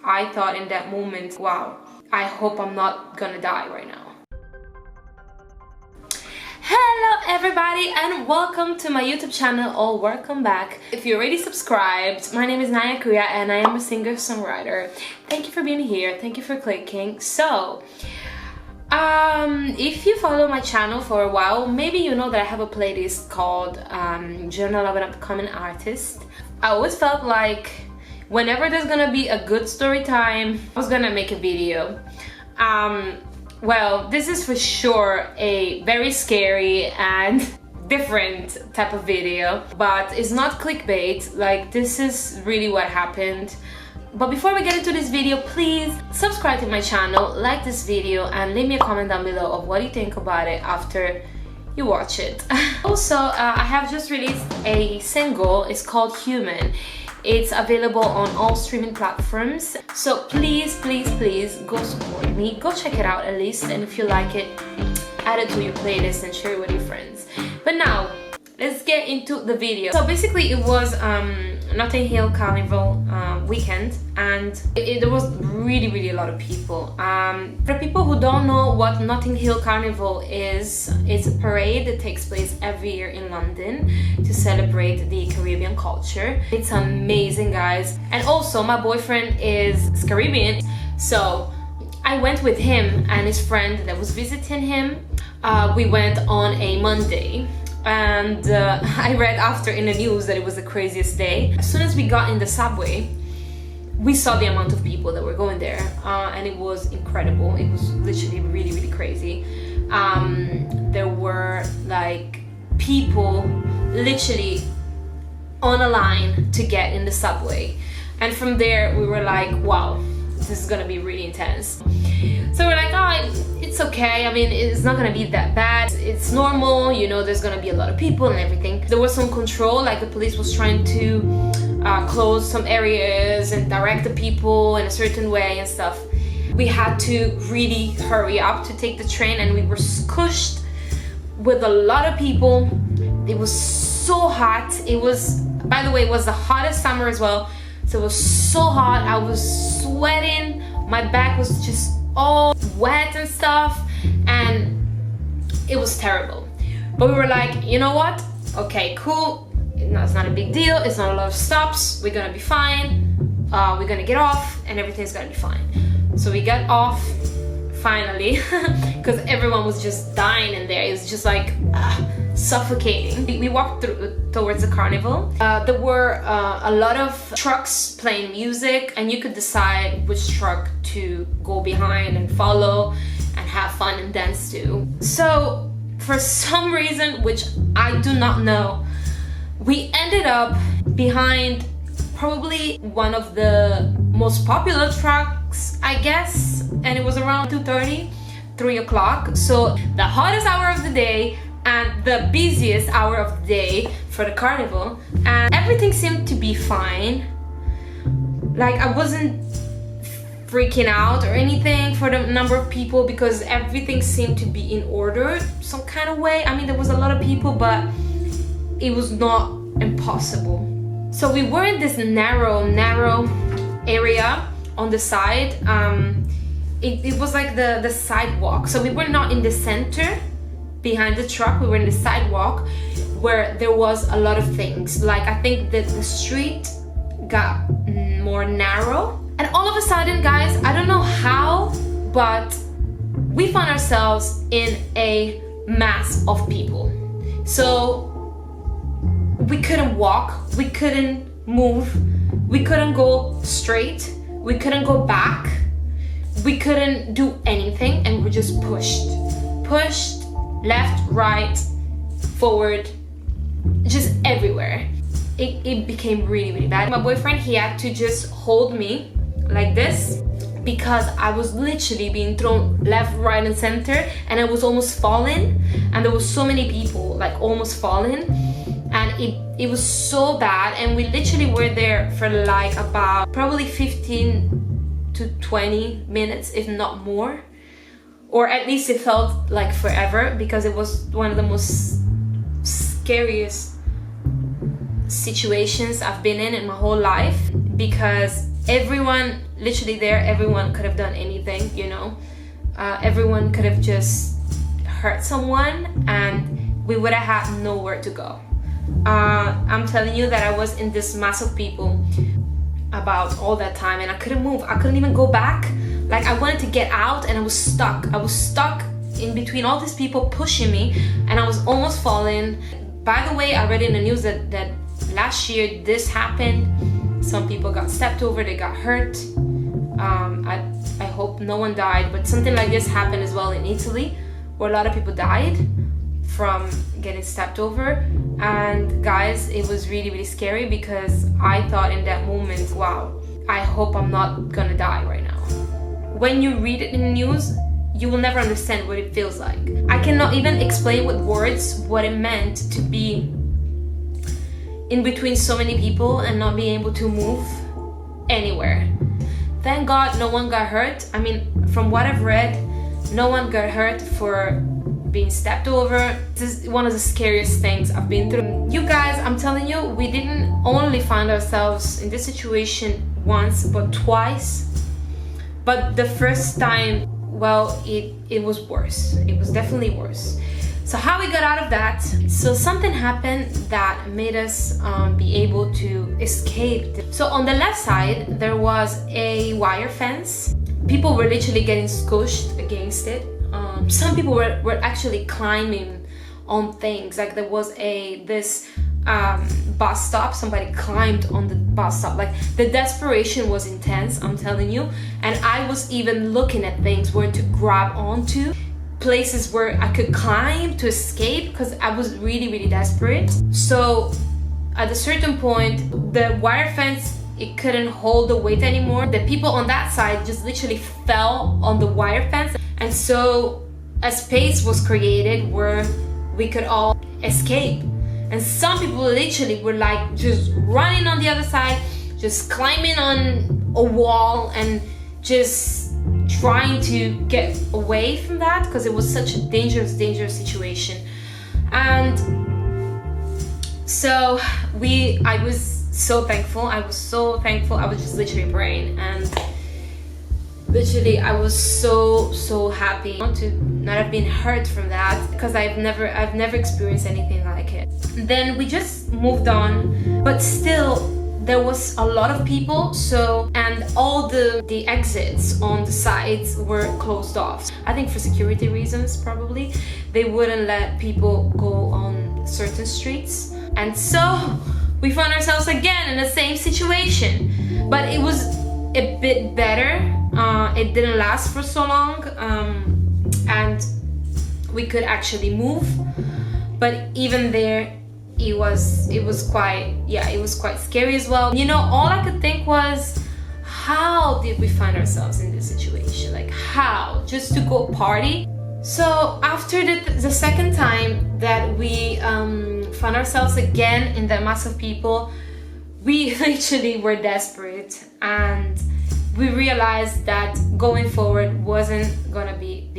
I thought in that moment, wow, I hope I'm not gonna die right now. Hello everybody and welcome to my YouTube channel, or welcome back. If you're already subscribed, my name is Naya Korea and I am a singer-songwriter. Thank you for being here, thank you for clicking. So, if you follow my channel for a while, maybe you know that I have a playlist called Journal of an Upcoming Artist. I always felt like whenever there's gonna be a good story time, I was gonna make a video. Well, this is for sure a very scary and different type of video, but it's not clickbait. Like, this is really what happened. But before we get into this video, please subscribe to my channel, like this video, and leave me a comment down below of what you think about it after you watch it. Also, I have just released a single. It's called Human. It's available on all streaming platforms, so please go support me, go check it out at least, and if you like it, add it to your playlist and share it with your friends. But now let's get into the video. So basically it was Notting Hill Carnival weekend, and there was really a lot of people. For people who don't know what Notting Hill Carnival is, it's a parade that takes place every year in London to celebrate the Caribbean culture. It's amazing, guys. And also my boyfriend is Caribbean, so I went with him and his friend that was visiting him. We went on a Monday. And I read after in the news that it was the craziest day. As soon as we got in the subway, we saw the amount of people that were going there, and it was incredible. It was literally really crazy. There were like people literally on a line to get in the subway, and from there we were like, wow, this is gonna be really intense. So we're like, oh, it's okay. I mean, it's not gonna be that bad. It's normal, you know, there's gonna be a lot of people and everything. There was some control, like the police was trying to close some areas and direct the people in a certain way and stuff. We had to really hurry up to take the train, and we were squished with a lot of people. It was so hot. It was, by the way, it was the hottest summer as well. So it was so hot, I was sweating, my back was just all wet and stuff, and it was terrible. But we were like, you know what? Okay, cool. It's not a big deal. It's not a lot of stops. We're gonna be fine. We're gonna get off, and everything's gonna be fine. So we got off finally, because everyone was just dying in there. It was just like suffocating. We walked towards the carnival. There were a lot of trucks playing music, and you could decide which truck to go behind and follow and have fun and dance to. So for some reason, which I do not know, we ended up behind probably one of the most popular trucks, I guess, and it was around 2:30, 3 o'clock. So the hottest hour of the day and the busiest hour of the day for the carnival, and everything seemed to be fine. Like, I wasn't freaking out or anything for the number of people, because everything seemed to be in order some kind of way. I mean, there was a lot of people, but it was not impossible. So we were in this narrow area on the side. It was like the sidewalk, so we were not in the center behind the truck. We were in the sidewalk where there was a lot of things. Like, I think that the street got more narrow, and all of a sudden, guys, I don't know how, but we found ourselves in a mass of people. So we couldn't walk, we couldn't move, we couldn't go straight, we couldn't go back, we couldn't do anything, and we just pushed left, right, forward, just everywhere. It became really bad. My boyfriend, he had to just hold me like this, because I was literally being thrown left, right, and center, and I was almost falling, and there was so many people like almost falling, and it was so bad. And we literally were there for like about probably 15 to 20 minutes, if not more, or at least it felt like forever, because it was one of the most scariest situations I've been in my whole life, because everyone literally there everyone could have done anything, you know. Everyone could have just hurt someone and we would have had nowhere to go. I'm telling you that I was in this mass of people about all that time and I couldn't move. I couldn't even go back. Like, I wanted to get out and I was stuck. I was stuck in between all these people pushing me and I was almost falling. By the way, I read in the news that last year this happened. Some people got stepped over, they got hurt. I hope no one died, but something like this happened as well in Italy, where a lot of people died from getting stepped over. And guys, it was really, really scary because I thought in that moment, wow, I hope I'm not gonna die right now. When you read it in the news, you will never understand what it feels like. I cannot even explain with words what it meant to be in between so many people and not being able to move anywhere. Thank God no one got hurt. I mean, from what I've read, no one got hurt for being stepped over. This is one of the scariest things I've been through. You guys, I'm telling you, we didn't only find ourselves in this situation once, but twice. But the first time, well, it was worse. It was definitely worse. So how we got out of that? So something happened that made us be able to escape. So on the left side, there was a wire fence. People were literally getting squished against it. Some people were actually climbing on things. Like there was this bus stop. Somebody climbed on the bus stop. Like the desperation was intense, I'm telling you. And I was even looking at things where to grab onto. Places where I could climb to escape because I was really, really desperate. So at a certain point, the wire fence, it couldn't hold the weight anymore. The people on that side just literally fell on the wire fence. And so a space was created where we could all escape. And some people literally were like just running on the other side, just climbing on a wall and just trying to get away from that because it was such a dangerous situation. And so I was so thankful. I was just literally praying, and literally I was so happy to not have been hurt from that because I've never experienced anything like it. Then we just moved on, but still there was a lot of people, and all the exits on the sides were closed off. I think for security reasons, probably. They wouldn't let people go on certain streets. And so we found ourselves again in the same situation. But it was a bit better. It didn't last for so long. And we could actually move. But even there, it was quite scary as well. You know, all I could think was, how did we find ourselves in this situation? Like, how? Just to go party? So after the second time that we found ourselves again in that mass of people, we literally were desperate, and we realized that going forward wasn't gonna be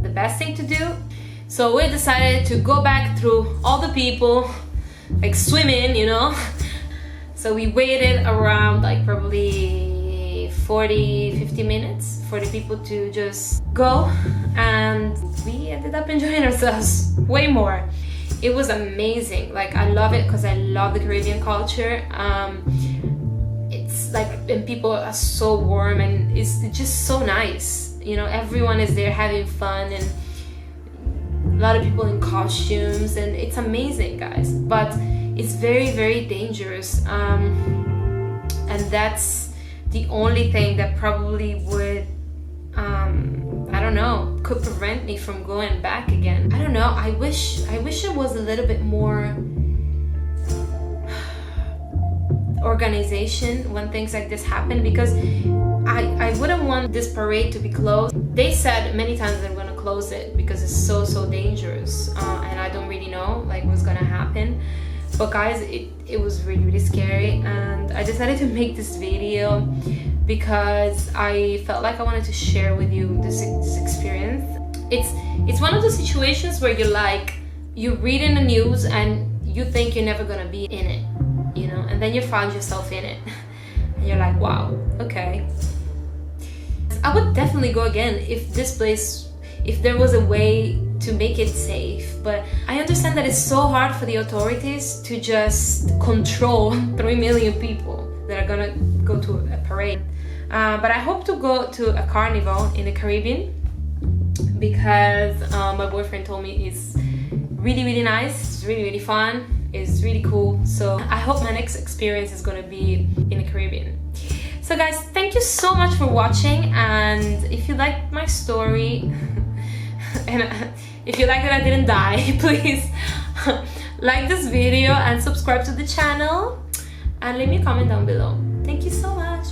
the best thing to do. So we decided to go back through all the people, like swimming, you know. So we waited around like probably 40-50 minutes for the people to just go, and we ended up enjoying ourselves way more. It was amazing. Like, I love it because I love the Caribbean culture. It's like, and people are so warm, and it's just so nice. You know, everyone is there having fun, and a lot of people in costumes, and it's amazing, guys. But it's very, very dangerous, and that's the only thing that probably would I don't know, could prevent me from going back again. I don't know, I wish it was a little bit more organization when things like this happen, because I wouldn't want this parade to be closed. They said many times they're gonna close it because it's so dangerous, and I don't really know like what's gonna happen. But guys, it was really, really scary, and I decided to make this video because I felt like I wanted to share with you this experience. It's one of those situations where you read in the news and you think you're never gonna be in it, you know, and then you find yourself in it. and you're like, wow, okay. I would definitely go again if this place, if there was a way to make it safe. But I understand that it's so hard for the authorities to just control 3 million people that are gonna go to a parade. But I hope to go to a carnival in the Caribbean, because my boyfriend told me it's really nice, it's really fun, it's really cool. So I hope my next experience is gonna be in the Caribbean. So guys, thank you so much for watching, and if you liked my story and if you like that I didn't die, please like this video and subscribe to the channel and leave me a comment down below. Thank you so much.